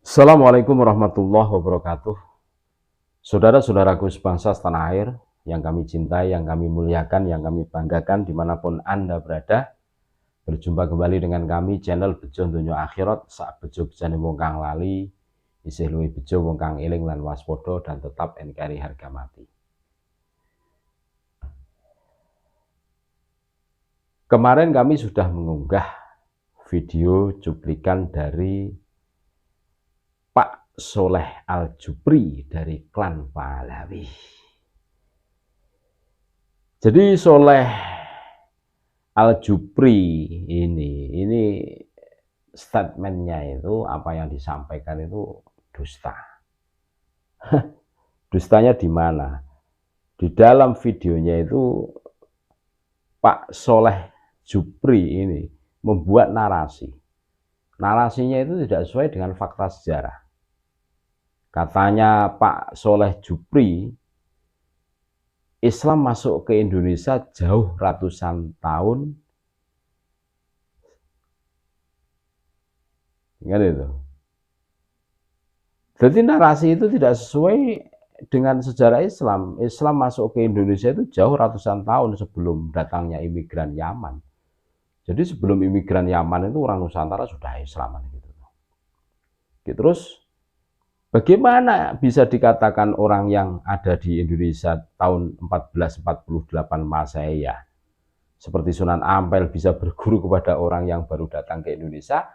Assalamualaikum warahmatullahi wabarakatuh. Saudara-saudaraku sebangsa setanah air yang kami cintai, yang kami muliakan, yang kami banggakan dimanapun Anda berada. Berjumpa kembali dengan kami channel Bejo Donya Akhirat. Sak bejo bejane wong kang lali, isih luwih bejo wong kang eling lan waspada dan tetap NKRI harga mati. Kemarin kami sudah mengunggah video cuplikan dari Pak Soleh Al-Jupri dari klan Pahlawi. Jadi Soleh Al-Jupri ini statementnya itu, apa yang disampaikan itu dusta. Dustanya di mana? Di dalam videonya itu Pak Soleh Jupri ini membuat narasi. Narasinya itu tidak sesuai dengan fakta sejarah. Katanya Pak Soleh Jupri, Islam masuk ke Indonesia jauh ratusan tahun. Ingat itu. Jadi narasi itu tidak sesuai dengan sejarah Islam. Islam masuk ke Indonesia itu jauh ratusan tahun sebelum datangnya imigran Yaman. Jadi sebelum imigran Yaman itu orang Nusantara sudah Islam gitu. Terus bagaimana bisa dikatakan orang yang ada di Indonesia tahun 1448 Masehi ya, seperti Sunan Ampel bisa berguru kepada orang yang baru datang ke Indonesia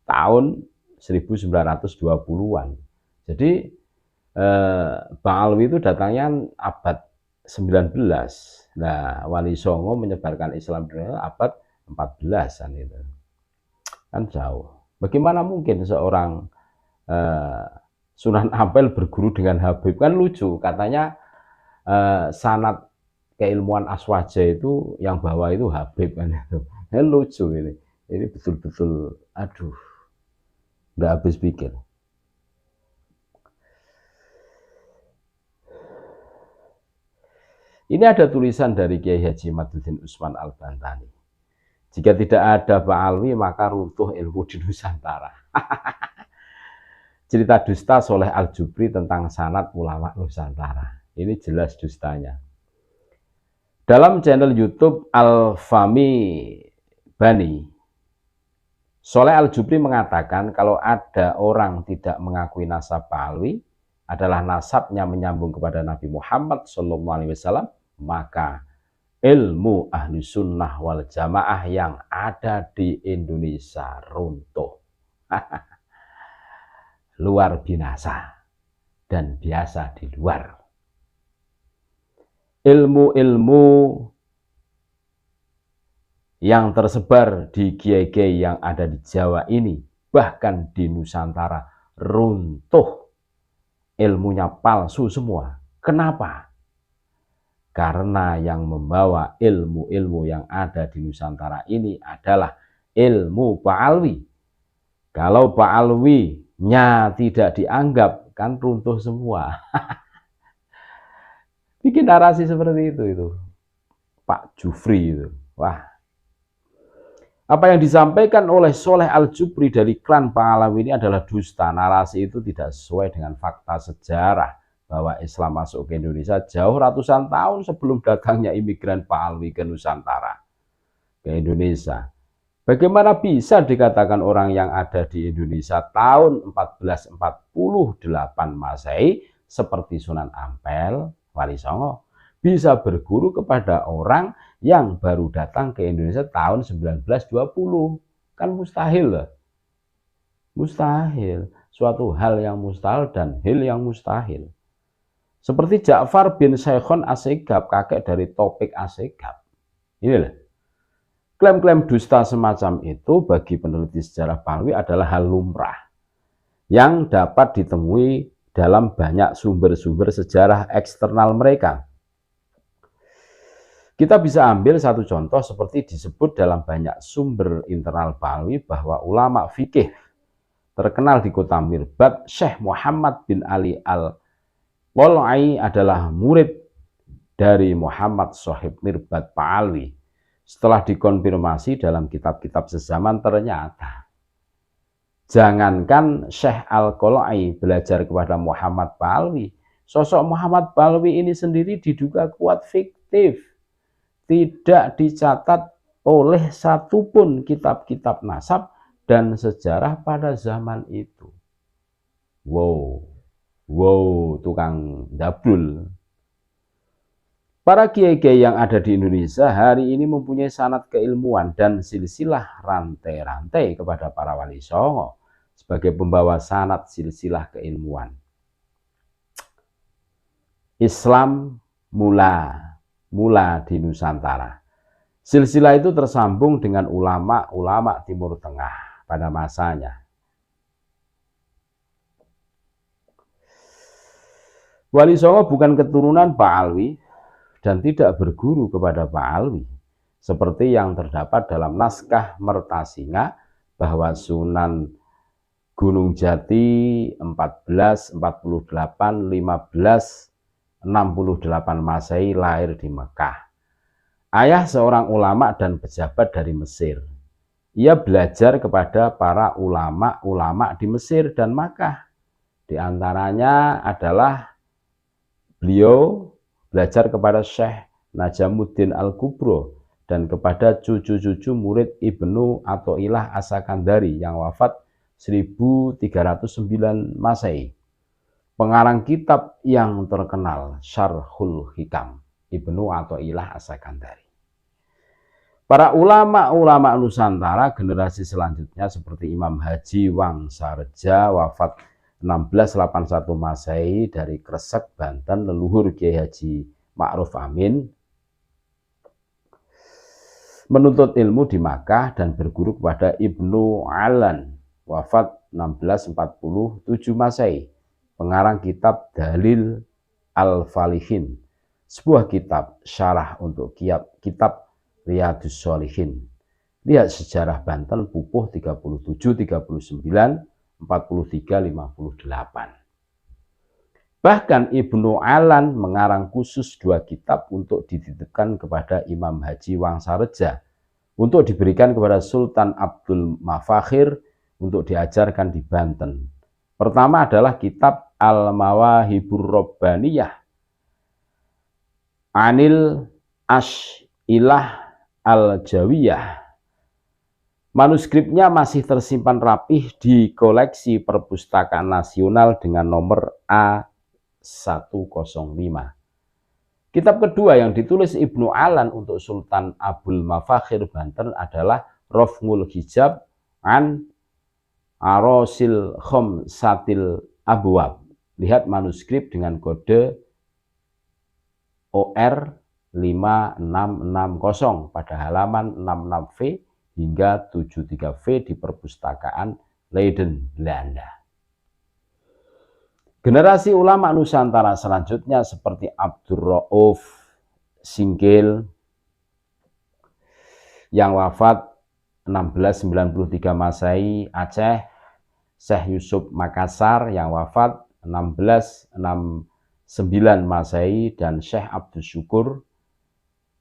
tahun 1920-an. Jadi Bang Alwi itu datangnya abad 19. Nah, Wali Songo menyebarkan Islam di abad 14-an itu. Kan jauh. Bagaimana mungkin seorang Sunan Ampel berguru dengan Habib? Kan lucu, katanya sanad keilmuan Aswaja itu yang bawa itu Habib kan itu. Ini lucu ini. Ini betul-betul aduh. Udah habis pikir. Ini ada tulisan dari Kiai Haji Maduddin Usman Al-Bantani. Jika tidak ada Pak Alwi, maka runtuh ilmu di Nusantara. Cerita dusta Soleh Al-Jupri tentang sanad ulama Nusantara. Ini jelas dustanya. Dalam channel YouTube Al-Fami Bani, Soleh Al-Jupri mengatakan kalau ada orang tidak mengakui nasab Pak Alwi adalah nasabnya menyambung kepada Nabi Muhammad SAW, maka ilmu ahli sunnah wal jamaah yang ada di Indonesia runtuh. Luar binasa dan biasa di luar. Ilmu-ilmu yang tersebar di kiai-kiai yang ada di Jawa ini, bahkan di Nusantara, runtuh. Ilmunya palsu semua. Kenapa? Karena yang membawa ilmu-ilmu yang ada di Nusantara ini adalah ilmu Pak Alwi. Kalau Pak Alwi-nya tidak dianggap, kan runtuh semua. Bikin narasi seperti itu Pak Jupri itu. Wah. Apa yang disampaikan oleh Soleh Al-Jupri dari klan Pahlawi ini adalah dusta. Narasi itu tidak sesuai dengan fakta sejarah bahwa Islam masuk ke Indonesia jauh ratusan tahun sebelum datangnya imigran Pahlawi ke Nusantara, ke Indonesia. Bagaimana bisa dikatakan orang yang ada di Indonesia tahun 1448 Masehi seperti Sunan Ampel, Wali Songo, bisa berguru kepada orang yang baru datang ke Indonesia tahun 1920? Kan mustahil loh. Mustahil. Suatu hal yang mustahil dan hil yang mustahil. Seperti Ja'far bin Saikhon Assegaf, kakek dari Topik Assegaf. Inilah. Klaim-klaim dusta semacam itu bagi peneliti sejarah Pahlawi adalah hal lumrah yang dapat ditemui dalam banyak sumber-sumber sejarah eksternal mereka. Kita bisa ambil satu contoh seperti disebut dalam banyak sumber internal Pahlawi bahwa ulama fikih terkenal di kota Mirbad, Syekh Muhammad bin Ali Al-Walai adalah murid dari Muhammad Sohib Mirbad Pahlawi. Setelah dikonfirmasi dalam kitab-kitab sezaman ternyata Jangankan Syekh Al-Qalai belajar kepada Muhammad Balwi, sosok Muhammad Balwi ini sendiri diduga kuat fiktif, tidak dicatat oleh satupun kitab-kitab nasab dan sejarah pada zaman itu. Wow, tukang dabrul. Para kiai-kiai yang ada di Indonesia hari ini mempunyai sanad keilmuan dan silsilah rantai-rantai kepada para wali songo sebagai pembawa sanad silsilah keilmuan. Islam mula di Nusantara. Silsilah itu tersambung dengan ulama-ulama Timur Tengah pada masanya. Wali Songo bukan keturunan Pak Alwi dan tidak berguru kepada Pak Alwi, seperti yang terdapat dalam naskah Mertasinga bahwa Sunan Gunung Jati 1448 1568 Masehi lahir di Mekah. Ayah seorang ulama dan pejabat dari Mesir. Ia belajar kepada para ulama-ulama di Mesir dan Makkah. Di antaranya adalah beliau belajar kepada Syekh Najamuddin Al-Kubro dan kepada cucu-cucu murid Ibnu Athaillah As-Sakandari yang wafat 1309 Masehi. Pengarang kitab yang terkenal Syarhul Hikam, Ibnu Athaillah As-Sakandari. Para ulama-ulama Nusantara generasi selanjutnya seperti Imam Haji Wangsareja wafat 1681 Masehi dari Kresek, Banten, leluhur Kiai Haji Ma'ruf Amin, menuntut ilmu di Makkah dan berguru kepada Ibnu Alan wafat 1647 Masehi, pengarang kitab Dalil Al-Falihin, sebuah kitab syarah untuk kitab Riyadhus Shalihin. Lihat sejarah Banten Pupuh 37, 39, 43, 58. Bahkan Ibnu Alan mengarang khusus 2 kitab untuk dititipkan kepada Imam Haji Wangsareja untuk diberikan kepada Sultan Abdul Mafakhir untuk diajarkan di Banten. Pertama adalah kitab Al-Mawahibur Rabbaniyah Anil As'ilah Al-Jawiyah. Manuskripnya masih tersimpan rapih di koleksi Perpustakaan Nasional dengan nomor A105. Kitab kedua yang ditulis Ibnu Alan untuk Sultan Abdul Mafakhir Banten adalah Raf'ul Hijab an Arosil Khomsatil Abwab. Lihat manuskrip dengan kode OR 5660 pada halaman 66V hingga 73V di Perpustakaan Leiden, Belanda. Generasi ulama Nusantara selanjutnya seperti Abdur Rauf Singkil yang wafat 1693 Masehi Aceh, Syekh Yusuf Makassar yang wafat 1669 Masehi, dan Syekh Abdus Syukur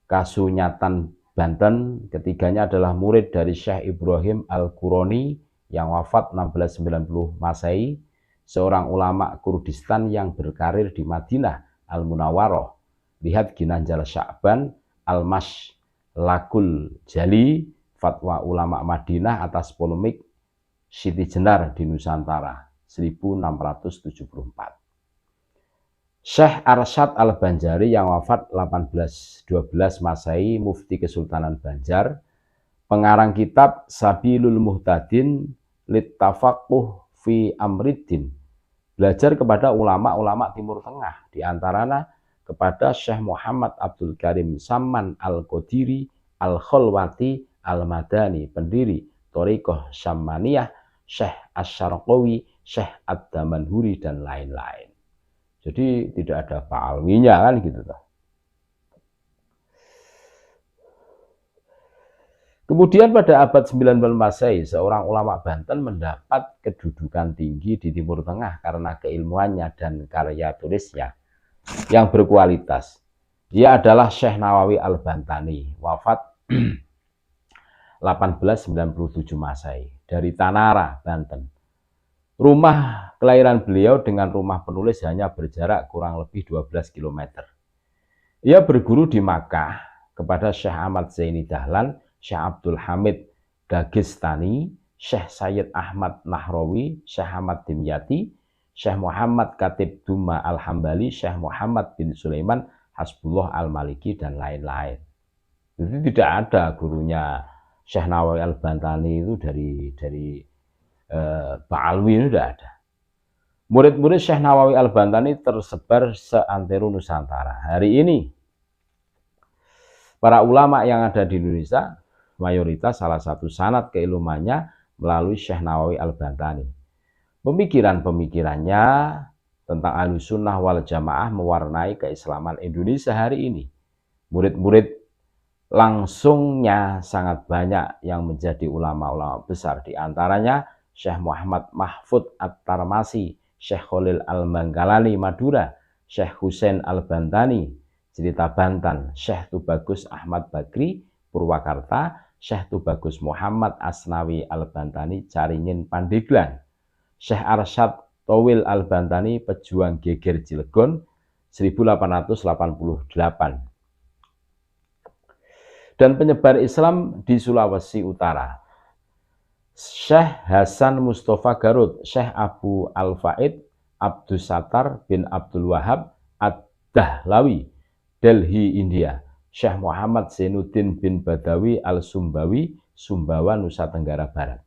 Kasunyatan Banten. Ketiganya adalah murid dari Syekh Ibrahim Al-Quroni yang wafat 1690 Masehi, seorang ulama Kurdistan yang berkarir di Madinah Al-Munawwaroh. Lihat Ginanjar Sya'ban Al-Mashlakul Jali, Fatwa Ulama Madinah atas polemik Siti Jenar di Nusantara 1674. Syekh Arsyad Al-Banjari yang wafat 1812 Masehi, Mufti Kesultanan Banjar, pengarang kitab Sabilul Muhtadin Littafaqquh fi Amriddin, belajar kepada ulama-ulama Timur Tengah, di antaranya kepada Syekh Muhammad Abdul Karim Samman Al-Qadiri Al-Khalwati Al-Madani, pendiri Thariqah Syammaniyah, Syekh Asy-Syarqawi, Syekh Ad-Damanhuri, dan lain-lain. Jadi tidak ada Pak Alwinya kan gitu. Kemudian pada abad 19 Masehi, seorang ulama Banten mendapat kedudukan tinggi di Timur Tengah karena keilmuannya dan karya tulisnya yang berkualitas. Dia adalah Syekh Nawawi Al-Bantani, wafat 1897 Masehi, dari Tanara, Banten. Rumah kelahiran beliau dengan rumah penulis hanya berjarak kurang lebih 12 km. Ia berguru di Makkah kepada Syekh Ahmad Zaini Dahlan, Syekh Abdul Hamid Dagestani, Syekh Sayyid Ahmad Nahrawi, Syekh Ahmad Dimyati, Syekh Muhammad Khatib Duma Al-Hambali, Syekh Muhammad bin Sulaiman Hasbullah Al-Maliki, dan lain-lain. Jadi tidak ada gurunya Syekh Nawawi Al-Bantani itu dari Ba'alwi, itu tidak ada. Murid-murid Syekh Nawawi Al-Bantani tersebar seantero Nusantara. Hari ini para ulama yang ada di Indonesia mayoritas salah satu sanad keilmuannya melalui Syekh Nawawi Al-Bantani. Pemikiran-pemikirannya tentang Ahlussunnah wal Jamaah mewarnai keislaman Indonesia hari ini. Murid-murid langsungnya sangat banyak yang menjadi ulama-ulama besar, di antaranya Syekh Muhammad Mahfud At-Tarmasi, Syekh Khalil Al-Bangkalani Madura, Syekh Husain Al-Bantani Cerita Bantan, Syekh Tubagus Ahmad Bakri Purwakarta, Syekh Tubagus Muhammad Asnawi Al-Bantani Caringin Pandeglang, Syekh Arsyad Towil Al-Bantani Pejuang Geger Cilegon 1888, dan penyebar Islam di Sulawesi Utara, Syekh Hasan Mustafa Garut, Syekh Abu Al-Faid Abdus Sattar bin Abdul Wahab Ad-Dahlawi Delhi, India, Syekh Muhammad Zainuddin bin Badawi Al-Sumbawi Sumbawa, Nusa Tenggara Barat,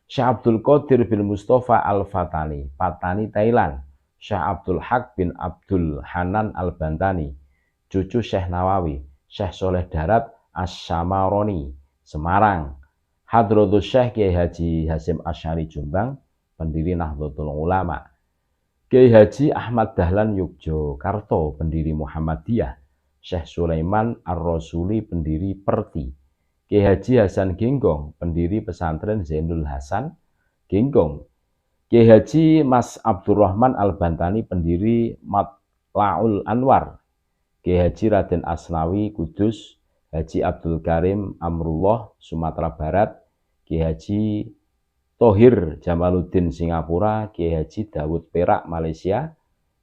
Syekh Abdul Qadir bin Mustafa Al-Fatani Patani, Thailand, Syekh Abdul Haq bin Abdul Hanan Al-Bantani cucu Syekh Nawawi, Syekh Soleh Darat Asy-Syamaroni Semarang, Hadratus Syekh Kiai Haji Hasyim Asy'ari Jombang pendiri Nahdlatul Ulama, Kiai Haji Ahmad Dahlan Yogyakarta pendiri Muhammadiyah, Syekh Sulaiman Ar-Rasuli pendiri Perti, Kiai Haji Hasan Genggong pendiri pesantren Zainul Hasan Genggong, Kiai Haji Mas Abdurrahman Al-Bantani pendiri Matlaul Anwar, Kiai Haji Raden Asnawi Kudus, Haji Abdul Karim Amrullah Sumatera Barat, Kiai Haji Thohir Jamaluddin Singapura, Kiai Haji Dawud Perak Malaysia,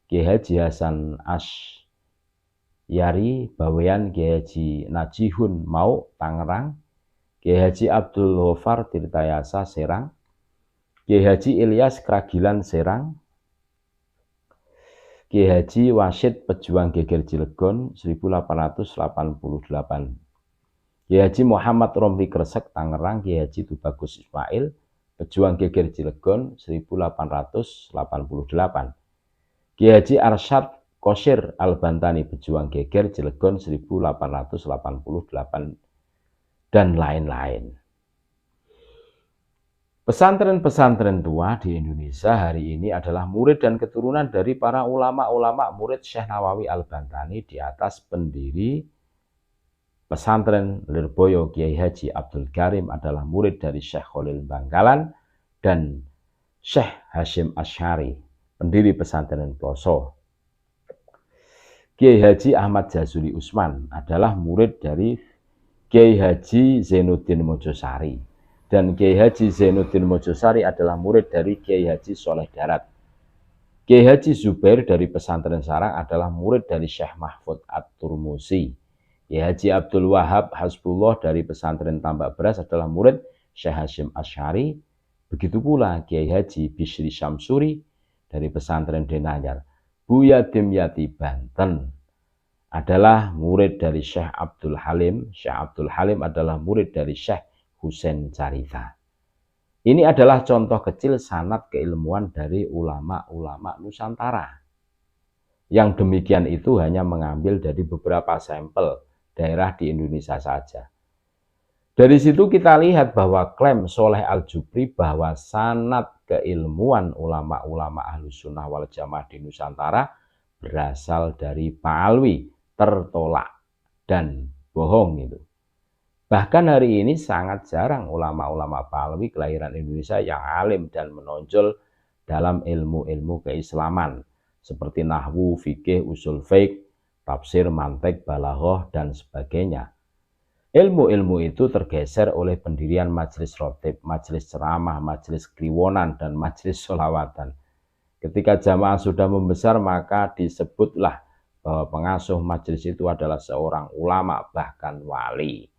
Kiai Haji Hasan Asy'ari Bawean, Kiai Haji Najihun Mau Tangerang, Kiai Haji Abdul Ghaffar Tirtayasa Serang, Kiai Haji Ilyas Kragilan Serang, Kiai Haji Wasid Pejuang Geger Cilegon 1888, Kiai Haji Muhammad Romli Kresek Tangerang, Kiai Haji Tubagus Ismail Pejuang Geger Cilegon 1888, Kiai Haji Arsyad Qosir Al-Bantani Pejuang Geger Cilegon 1888, dan lain-lain. Pesantren-pesantren tua di Indonesia hari ini adalah murid dan keturunan dari para ulama-ulama murid Syekh Nawawi Al-Bantani di atas pendiri pesantren Lirboyo Kiai Haji Abdul Karim adalah murid dari Syekh Khalil Bangkalan dan Syekh Hasyim Asy'ari pendiri pesantren Ploso. Kiai Haji Ahmad Jazuli Usman adalah murid dari Kiai Haji Zainuddin Mojosari. Dan Kiai Haji Zainuddin Mojosari adalah murid dari Kiai Haji Soleh Darat. Kiai Haji Zubair dari pesantren Sarang adalah murid dari Syekh Mahfud At-Turmusi. Kiai Haji Abdul Wahab Hasbullah dari pesantren Tambak Beras adalah murid Syekh Hasyim Asy'ari. Begitu pula Kiai Haji Bishri Syamsuri dari pesantren Denanyar. Buya Dimyati Banten adalah murid dari Syekh Abdul Halim. Syekh Abdul Halim adalah murid dari Syekh Husain Carita. Ini adalah contoh kecil sanad keilmuan dari ulama-ulama Nusantara. Yang demikian itu hanya mengambil dari beberapa sampel daerah di Indonesia saja. Dari situ kita lihat bahwa klaim Soleh Al-Jubri bahwa sanad keilmuan ulama-ulama Ahlussunnah wal Jamaah di Nusantara berasal dari Ba'alwi tertolak dan bohong itu. Bahkan hari ini sangat jarang ulama-ulama Ba'alwi kelahiran Indonesia yang alim dan menonjol dalam ilmu-ilmu keislaman seperti nahwu, fikih, usul fiqh, tafsir, mantik, balaghah, dan sebagainya. Ilmu-ilmu itu tergeser oleh pendirian majelis rotib, majelis ceramah, majelis kliwonan, dan majelis sholawatan. Ketika jamaah sudah membesar, maka disebutlah bahwa pengasuh majelis itu adalah seorang ulama, bahkan wali.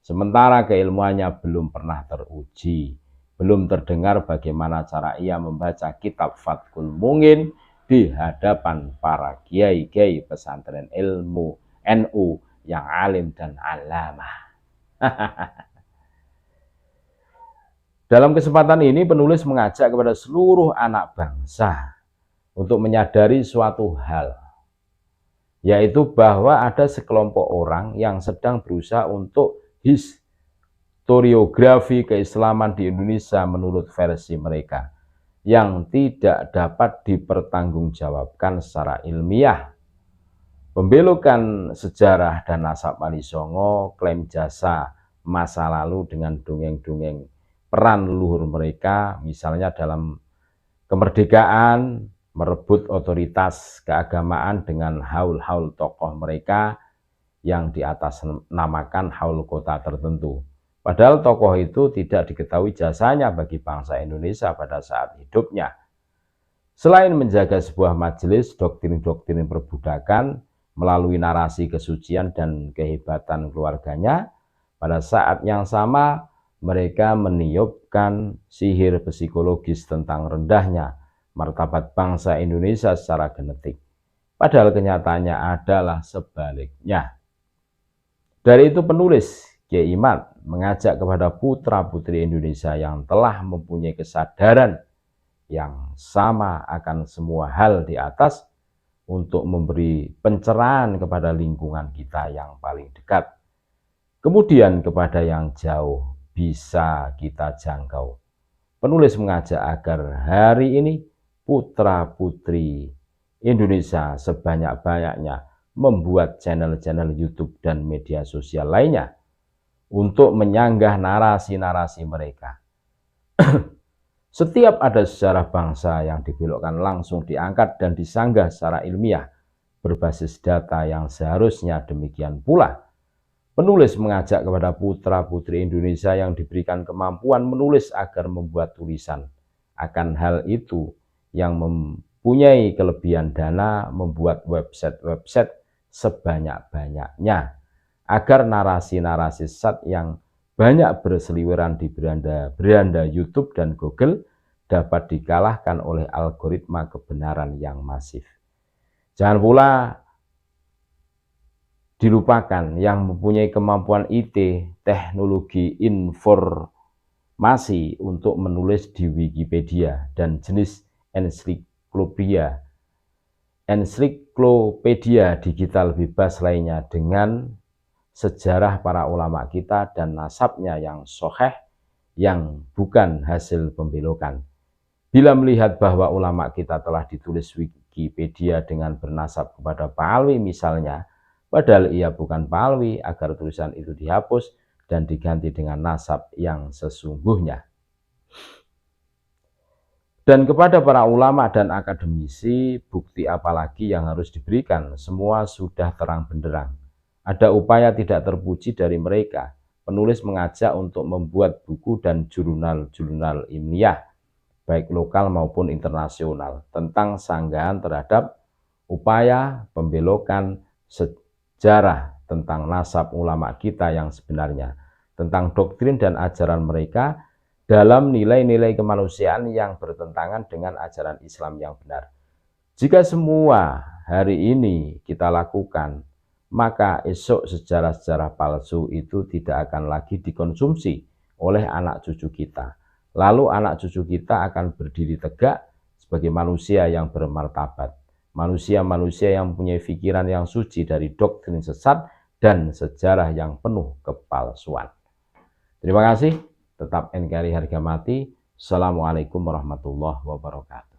Sementara keilmuannya belum pernah teruji, belum terdengar bagaimana cara ia membaca kitab Fathul Mungin di hadapan para kiai-kiai pesantren ilmu NU yang alim dan alamah. Dalam kesempatan ini penulis mengajak kepada seluruh anak bangsa untuk menyadari suatu hal, yaitu bahwa ada sekelompok orang yang sedang berusaha untuk historiografi keislaman di Indonesia menurut versi mereka, yang tidak dapat dipertanggungjawabkan secara ilmiah. Pembelokan sejarah dan nasab Wali Songo, klaim jasa masa lalu dengan dongeng-dongeng peran leluhur mereka, misalnya dalam kemerdekaan, merebut otoritas keagamaan dengan haul-haul tokoh mereka yang diatasnamakan haul kota tertentu. Padahal tokoh itu tidak diketahui jasanya bagi bangsa Indonesia pada saat hidupnya. Selain menjaga sebuah majelis doktrin-doktrin perbudakan melalui narasi kesucian dan kehebatan keluarganya, pada saat yang sama mereka meniupkan sihir psikologis tentang rendahnya martabat bangsa Indonesia secara genetik. Padahal kenyataannya adalah sebaliknya. Dari itu penulis Kiai Imad mengajak kepada putra-putri Indonesia yang telah mempunyai kesadaran yang sama akan semua hal di atas untuk memberi pencerahan kepada lingkungan kita yang paling dekat, kemudian kepada yang jauh bisa kita jangkau. Penulis mengajak agar hari ini putra-putri Indonesia sebanyak-banyaknya membuat channel-channel YouTube dan media sosial lainnya untuk menyanggah narasi-narasi mereka. Setiap ada sejarah bangsa yang dibelokkan langsung diangkat dan disanggah secara ilmiah berbasis data yang seharusnya demikian pula. Penulis mengajak kepada putra-putri Indonesia yang diberikan kemampuan menulis agar membuat tulisan akan hal itu, yang mempunyai kelebihan dana membuat website-website sebanyak-banyaknya agar narasi-narasi sesat yang banyak berseliweran di beranda YouTube dan Google dapat dikalahkan oleh algoritma kebenaran yang masif. Jangan pula dilupakan yang mempunyai kemampuan IT, teknologi informasi untuk menulis di Wikipedia dan jenis ensiklopedia digital bebas lainnya dengan sejarah para ulama kita dan nasabnya yang sahih, yang bukan hasil pembelokan. Bila melihat bahwa ulama kita telah ditulis Wikipedia dengan bernasab kepada Pak Alwi misalnya, padahal ia bukan Pak Alwi, agar tulisan itu dihapus dan diganti dengan nasab yang sesungguhnya. Dan kepada para ulama dan akademisi, bukti apalagi yang harus diberikan? Semua sudah terang benderang. Ada upaya tidak terpuji dari mereka. Penulis mengajak untuk membuat buku dan jurnal-jurnal ilmiah, baik lokal maupun internasional, tentang sanggahan terhadap upaya pembelokan sejarah tentang nasab ulama kita yang sebenarnya, tentang doktrin dan ajaran mereka dalam nilai-nilai kemanusiaan yang bertentangan dengan ajaran Islam yang benar. Jika semua hari ini kita lakukan, maka esok sejarah-sejarah palsu itu tidak akan lagi dikonsumsi oleh anak cucu kita. Lalu anak cucu kita akan berdiri tegak sebagai manusia yang bermartabat, manusia-manusia yang mempunyai pikiran yang suci dari doktrin sesat dan sejarah yang penuh kepalsuan. Terima kasih, tetap NKRI harga mati. Assalamualaikum warahmatullahi wabarakatuh.